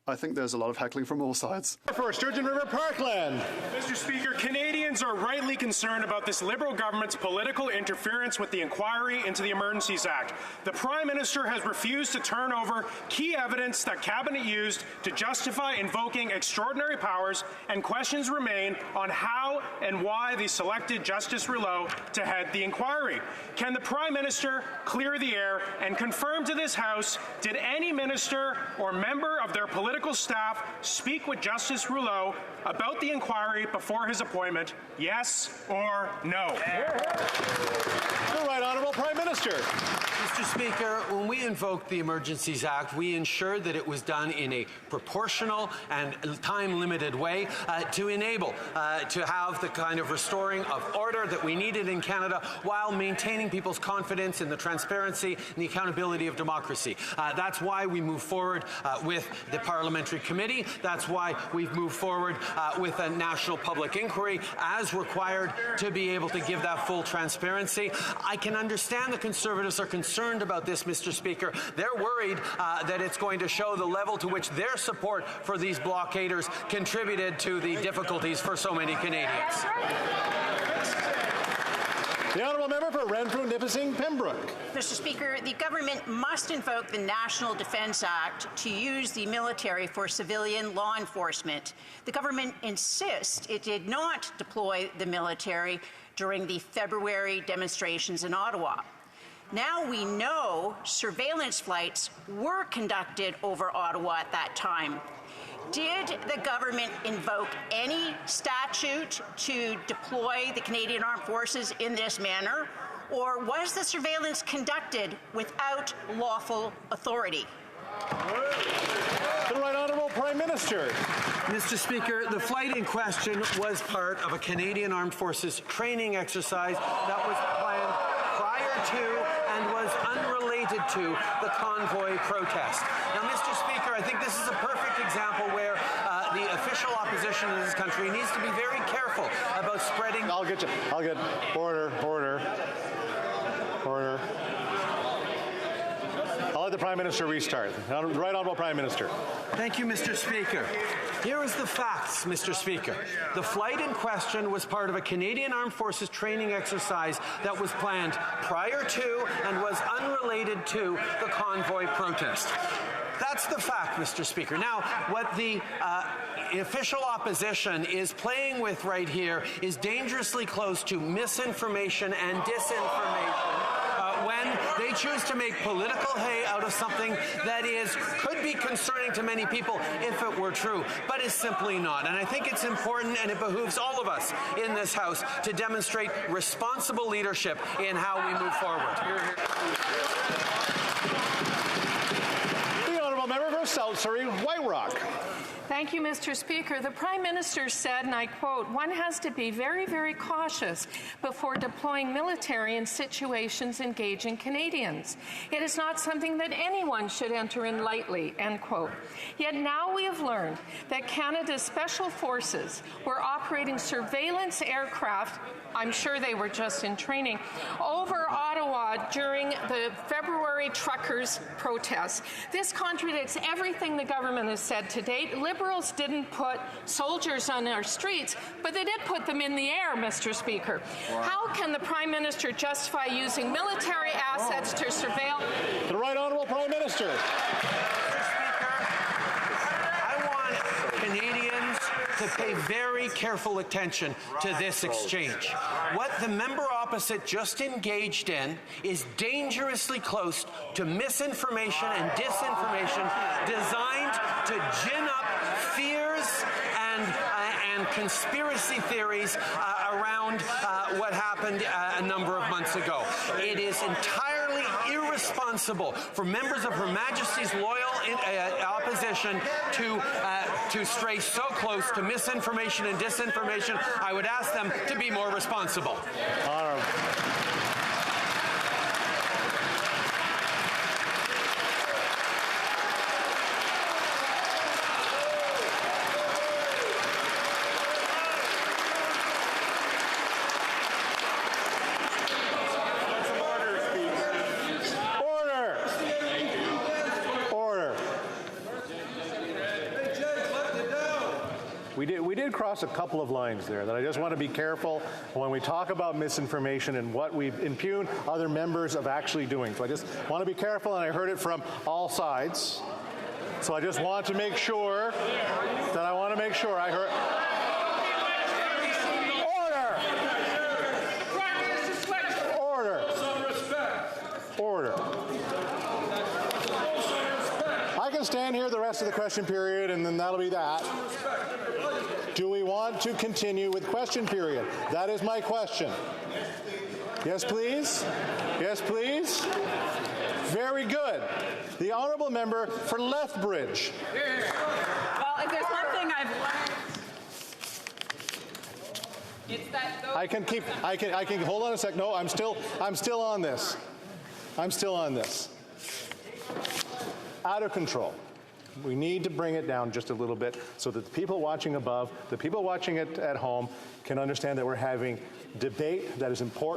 I think there's a lot of heckling from all sides. For Sturgeon River Parkland. Mr. Speaker, Canadians are rightly concerned about this Liberal government's political interference with the inquiry into the Emergencies Act. The Prime Minister has refused to turn over key evidence that Cabinet used to justify invoking extraordinary powers, and questions remain on how and why they selected Justice Rouleau to head the inquiry. Can the Prime Minister clear the air and confirm to this House, did any minister or member of their political staff speak with Justice Rouleau about the inquiry before his appointment? Yes or no? The Right Honourable Prime Minister. Mr. Speaker, when we invoked the Emergencies Act, we ensured that it was done in a proportional and time-limited way to enable to have the kind of restoring of order that we needed in Canada while maintaining people's confidence in the transparency and the accountability of democracy. That's why we move forward with the Parliamentary Committee. That's why we've moved forward with a national public inquiry as required to be able to give that full transparency. I can understand the Conservatives are concerned about this, Mr. Speaker. They're worried that it's going to show the level to which their support for these blockaders contributed to the difficulties for so many Canadians. The Honourable Member for Renfrew, Nipissing, Pembroke. Mr. Speaker, the government must invoke the National Defence Act to use the military for civilian law enforcement. The government insists it did not deploy the military during the February demonstrations in Ottawa. Now we know surveillance flights were conducted over Ottawa at that time. Did the government invoke any statute to deploy the Canadian Armed Forces in this manner, or was the surveillance conducted without lawful authority? The Right Honourable Prime Minister. Mr. Speaker, the flight in question was part of a Canadian Armed Forces training exercise that was planned prior to and was unrelated to the convoy protest. Now, Mr. Speaker, I think this is a perfect example where the official opposition in this country needs to be very careful about spreading. I'll get order. I'll let the Prime Minister restart. The Right Honourable Prime Minister. Thank you, Mr. Speaker. Here is the facts, Mr. Speaker. The flight in question was part of a Canadian Armed Forces training exercise that was planned prior to and was unrelated to the convoy protest. That's the fact, Mr. Speaker. Now, what the official opposition is playing with right here is dangerously close to misinformation and disinformation when they choose to make political hay out of something that could be concerning to many people if it were true, but is simply not. And I think it's important, and it behooves all of us in this House to demonstrate responsible leadership in how we move forward. The Honourable Member for South Surrey, White Rock. Thank you, Mr. Speaker. The Prime Minister said, and I quote, "One has to be very, very cautious before deploying military in situations engaging Canadians. It is not something that anyone should enter in lightly," end quote. Yet now we have learned that Canada's Special Forces were operating surveillance aircraft, I'm sure they were just in training, over Ottawa during the February truckers' protests. This contradicts everything the government has said to date. Liberals didn't put soldiers on our streets, but they did put them in the air, Mr. Speaker. Wow. How can the Prime Minister justify using military assets to surveil? The Right Honourable Prime Minister. Mr. Speaker, I want Canadians to pay very careful attention to this exchange. What the member opposite just engaged in is dangerously close to misinformation and disinformation designed to gin up fears and conspiracy theories around what happened a number of months ago. It is entirely irresponsible for members of Her Majesty's loyal opposition to stray so close to misinformation and disinformation. I would ask them to be more responsible. did cross a couple of lines there that I just want to be careful when we talk about misinformation and what we impugn other members of actually doing. So I just want to be careful, and I heard it from all sides. So I just want to make sure that I heard. Order. I can stand here the rest of the question period, and then that'll be that. Do we want to continue with question period? That is my question. Yes, please? Yes, please? Very good. The honourable member for Lethbridge. Well, if there's one thing I've learned, it's that those I can hold on a sec. No, I'm still on this. I'm still on this. Out of control. We need to bring it down just a little bit so that the people watching above, the people watching it at home can understand that we're having debate that is important.